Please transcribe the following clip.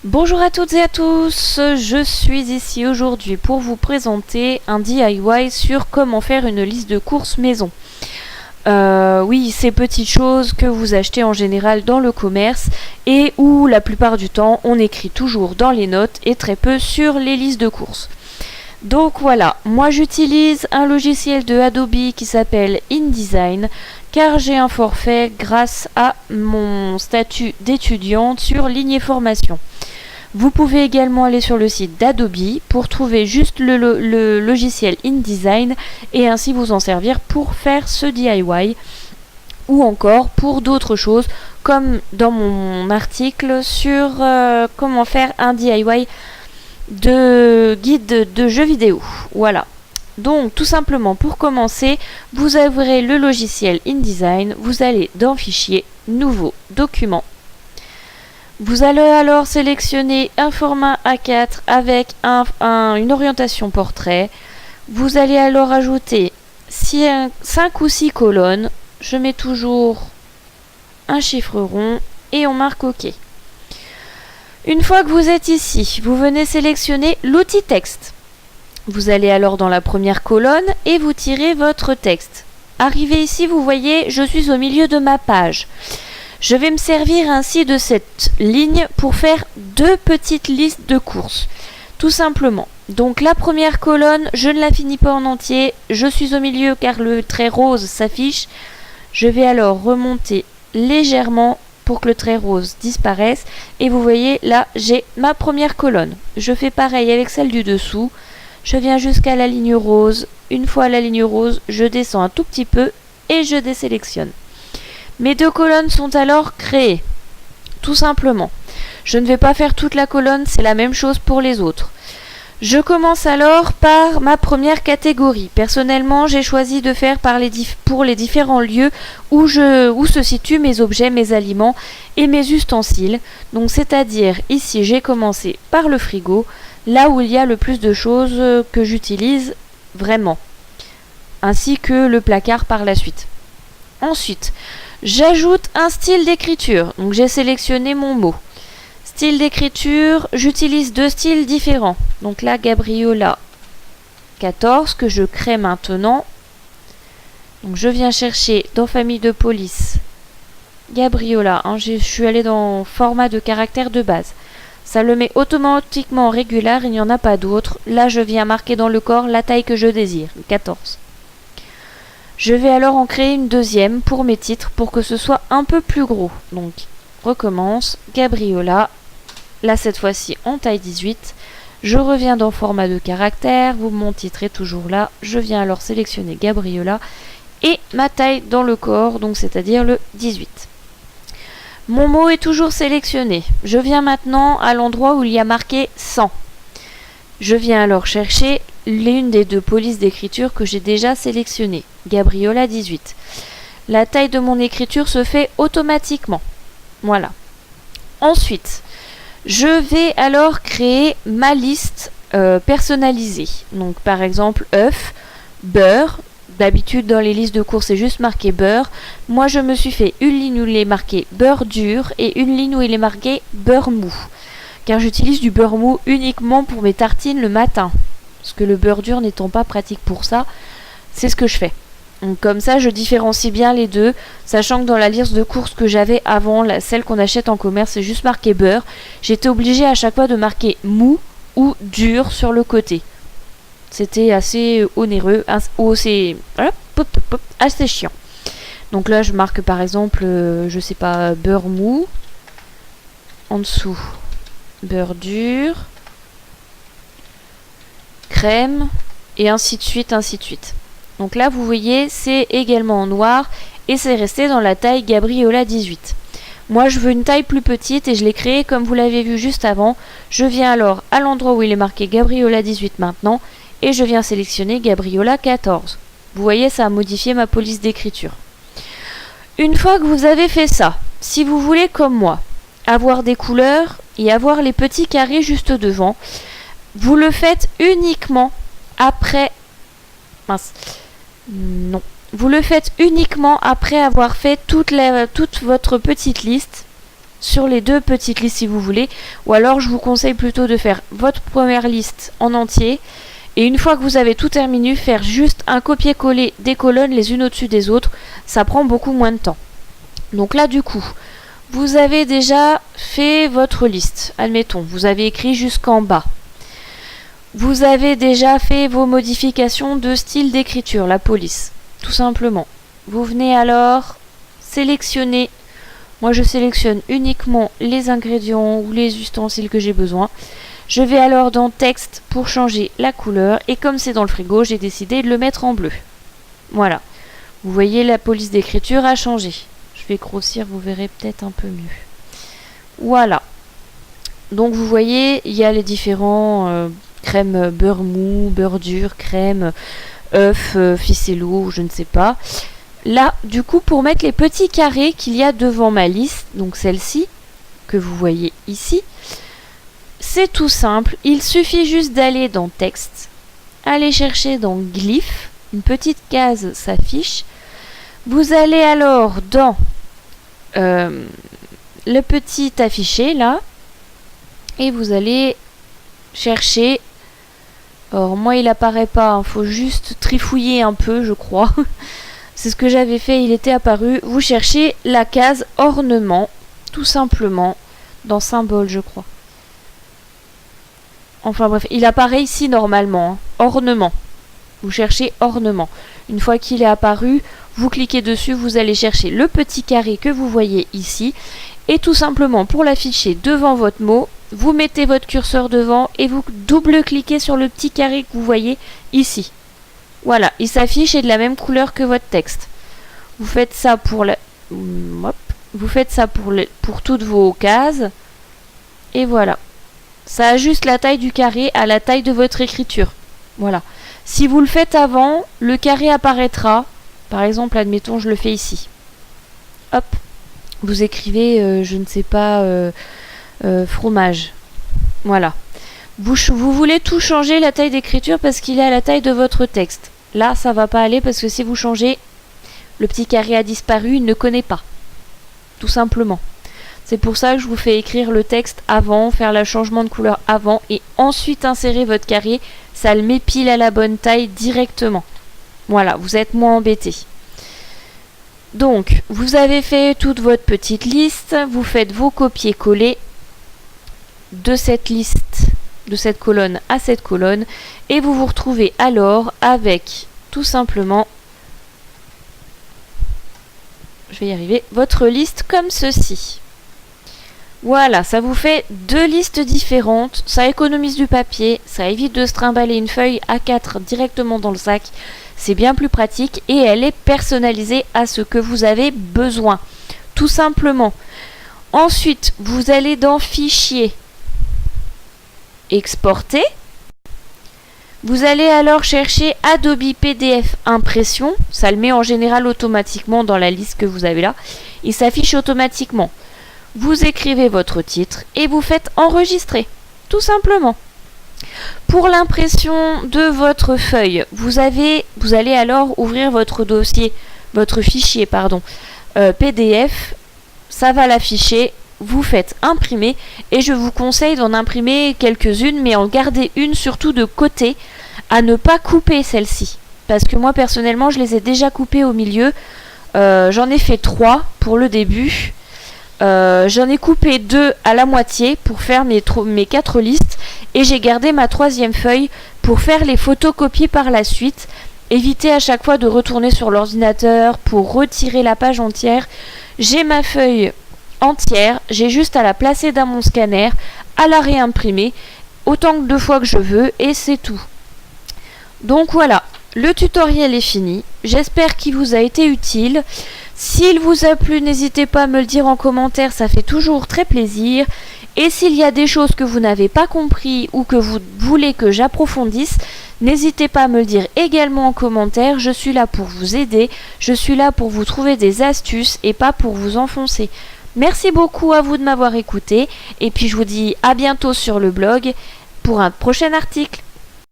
Bonjour à toutes et à tous, je suis ici aujourd'hui pour vous présenter un DIY sur comment faire une liste de courses maison. Oui, ces petites choses que vous achetez en général dans le commerce et où la plupart du temps on écrit toujours dans les notes et très peu sur les listes de courses. Donc voilà, moi j'utilise un logiciel de Adobe qui s'appelle InDesign car j'ai un forfait grâce à mon statut d'étudiante sur Lignée Formation. Vous pouvez également aller sur le site d'Adobe pour trouver juste le logiciel InDesign et ainsi vous en servir pour faire ce DIY ou encore pour d'autres choses comme dans mon article sur comment faire un DIY de guide de jeux vidéo. Voilà. Donc tout simplement pour commencer, vous ouvrez le logiciel InDesign, vous allez dans Fichier, Nouveau, Document. Vous allez alors sélectionner un format A4 avec une orientation portrait. Vous allez alors ajouter 5 ou 6 colonnes. Je mets toujours un chiffre rond et on marque OK. Une fois que vous êtes ici, vous venez sélectionner l'outil texte. Vous allez alors dans la première colonne et vous tirez votre texte. Arrivé ici, vous voyez, je suis au milieu de ma page. Je vais me servir ainsi de cette ligne pour faire deux petites listes de courses, tout simplement. Donc la première colonne, je ne la finis pas en entier, je suis au milieu car le trait rose s'affiche. Je vais alors remonter légèrement pour que le trait rose disparaisse. Et vous voyez, là, j'ai ma première colonne. Je fais pareil avec celle du dessous. Je viens jusqu'à la ligne rose. Une fois à la ligne rose, je descends un tout petit peu et je désélectionne. Mes deux colonnes sont alors créées, tout simplement. Je ne vais pas faire toute la colonne, c'est la même chose pour les autres. Je commence alors par ma première catégorie. Personnellement, j'ai choisi de faire pour les différents lieux où se situent mes objets, mes aliments et mes ustensiles. Donc, c'est-à-dire, ici, j'ai commencé par le frigo, là où il y a le plus de choses que j'utilise vraiment, ainsi que le placard par la suite. Ensuite, j'ajoute un style d'écriture. Donc j'ai sélectionné mon mot. Style d'écriture, j'utilise deux styles différents. Donc là, Gabriola 14 que je crée maintenant. Donc je viens chercher dans famille de police Gabriola. Je suis allée dans format de caractère de base. Ça le met automatiquement en régulier, il n'y en a pas d'autre. Là, je viens marquer dans le corps la taille que je désire, 14. Je vais alors en créer une deuxième pour mes titres pour que ce soit un peu plus gros. Donc, recommence, Gabriola, là cette fois-ci en taille 18. Je reviens dans format de caractère, mon titre est toujours là. Je viens alors sélectionner Gabriola et ma taille dans le corps, donc c'est-à-dire le 18. Mon mot est toujours sélectionné. Je viens maintenant à l'endroit où il y a marqué 100. Je viens alors chercher l'une des deux polices d'écriture que j'ai déjà sélectionnées, Gabriola 18. La taille de mon écriture se fait automatiquement. Voilà. Ensuite, je vais alors créer ma liste personnalisée. Donc par exemple, œuf, beurre. D'habitude dans les listes de courses c'est juste marqué beurre. Moi je me suis fait une ligne où il est marqué beurre dur et une ligne où il est marqué beurre mou. Car j'utilise du beurre mou uniquement pour mes tartines le matin. Parce que le beurre dur n'étant pas pratique pour ça, c'est ce que je fais. Donc comme ça, je différencie bien les deux, sachant que dans la liste de courses que j'avais avant, celle qu'on achète en commerce, c'est juste marqué beurre. J'étais obligée à chaque fois de marquer mou ou dur sur le côté. C'était assez onéreux, assez chiant. Donc là, je marque par exemple, je sais pas, beurre mou. En dessous, beurre dur. Crème, et ainsi de suite, ainsi de suite. Donc là, vous voyez, c'est également en noir, et c'est resté dans la taille Gabriola 18. Moi, je veux une taille plus petite, et je l'ai créée comme vous l'avez vu juste avant. Je viens alors à l'endroit où il est marqué Gabriola 18 maintenant, et je viens sélectionner Gabriola 14. Vous voyez, ça a modifié ma police d'écriture. Une fois que vous avez fait ça, si vous voulez, comme moi, avoir des couleurs, et avoir les petits carrés juste devant, vous le faites uniquement après... Non. Vous le faites uniquement après avoir fait toute votre petite liste. sur les 2 petites listes si vous voulez, ou alors je vous conseille plutôt de faire votre première liste en entier, et une fois que vous avez tout terminé, faire juste un copier-coller des colonnes les unes au-dessus des autres, ça prend beaucoup moins de temps. Donc là du coup, vous avez déjà fait votre liste, admettons, vous avez écrit jusqu'en bas. Vous avez déjà fait vos modifications de style d'écriture, la police, tout simplement. Vous venez alors sélectionner, moi je sélectionne uniquement les ingrédients ou les ustensiles que j'ai besoin. Je vais alors dans texte pour changer la couleur et comme c'est dans le frigo, j'ai décidé de le mettre en bleu. Voilà, vous voyez la police d'écriture a changé. Je vais grossir, vous verrez peut-être un peu mieux. Voilà, donc vous voyez, il y a les différents crème beurre mou, beurre dur, crème, œuf, ficello, je ne sais pas. Là, du coup, pour mettre les petits carrés qu'il y a devant ma liste, donc celle-ci, que vous voyez ici, c'est tout simple. Il suffit juste d'aller dans texte, aller chercher dans glyphes, une petite case s'affiche. Vous allez alors dans le petit affiché, là, et vous allez chercher. Or, moi, il apparaît pas, il faut juste trifouiller un peu, je crois. C'est ce que j'avais fait, il était apparu. Vous cherchez la case ornement, tout simplement, dans symbole, je crois. Enfin bref, il apparaît ici normalement, hein. Ornement. Vous cherchez ornement. Une fois qu'il est apparu, vous cliquez dessus, vous allez chercher le petit carré que vous voyez ici. Et tout simplement, pour l'afficher devant votre mot, vous mettez votre curseur devant et vous double-cliquez sur le petit carré que vous voyez ici. Voilà, il s'affiche et est de la même couleur que votre texte. Vous faites ça pour vous faites ça pour toutes vos cases. Et voilà. Ça ajuste la taille du carré à la taille de votre écriture. Voilà. Si vous le faites avant, le carré apparaîtra. Par exemple, admettons, je le fais ici. Hop. Vous écrivez, je ne sais pas, fromage. Voilà. Vous voulez tout changer la taille d'écriture parce qu'il est à la taille de votre texte. Là, ça va pas aller parce que si vous changez, le petit carré a disparu, il ne connaît pas. Tout simplement. C'est pour ça que je vous fais écrire le texte avant, faire le changement de couleur avant et ensuite insérer votre carré. Ça le met pile à la bonne taille directement. Voilà, vous êtes moins embêté. Donc, vous avez fait toute votre petite liste, vous faites vos copier-coller de cette liste, de cette colonne à cette colonne, et vous vous retrouvez alors avec, tout simplement, je vais y arriver, votre liste comme ceci. Voilà, ça vous fait 2 listes différentes, ça économise du papier, ça évite de se trimballer une feuille A4 directement dans le sac, c'est bien plus pratique et elle est personnalisée à ce que vous avez besoin, tout simplement. Ensuite, vous allez dans Fichier, Exporter. Vous allez alors chercher Adobe PDF Impression, ça le met en général automatiquement dans la liste que vous avez là, il s'affiche automatiquement. Vous écrivez votre titre et vous faites enregistrer, tout simplement. Pour l'impression de votre feuille, vous allez alors ouvrir votre dossier, votre fichier, PDF, ça va l'afficher, vous faites imprimer et je vous conseille d'en imprimer quelques-unes, mais en garder une surtout de côté, à ne pas couper celle-ci. Parce que moi personnellement, je les ai déjà coupées au milieu, j'en ai fait 3 pour le début. J'en ai coupé 2 à la moitié pour faire mes 4 listes et j'ai gardé ma 3e feuille pour faire les photocopies par la suite. Évitez à chaque fois de retourner sur l'ordinateur pour retirer la page entière. J'ai ma feuille entière, j'ai juste à la placer dans mon scanner, à la réimprimer autant de fois que je veux et c'est tout. Donc voilà, le tutoriel est fini. J'espère qu'il vous a été utile. S'il vous a plu, n'hésitez pas à me le dire en commentaire, ça fait toujours très plaisir. Et s'il y a des choses que vous n'avez pas compris ou que vous voulez que j'approfondisse, n'hésitez pas à me le dire également en commentaire. Je suis là pour vous aider, je suis là pour vous trouver des astuces et pas pour vous enfoncer. Merci beaucoup à vous de m'avoir écouté et puis je vous dis à bientôt sur le blog pour un prochain article.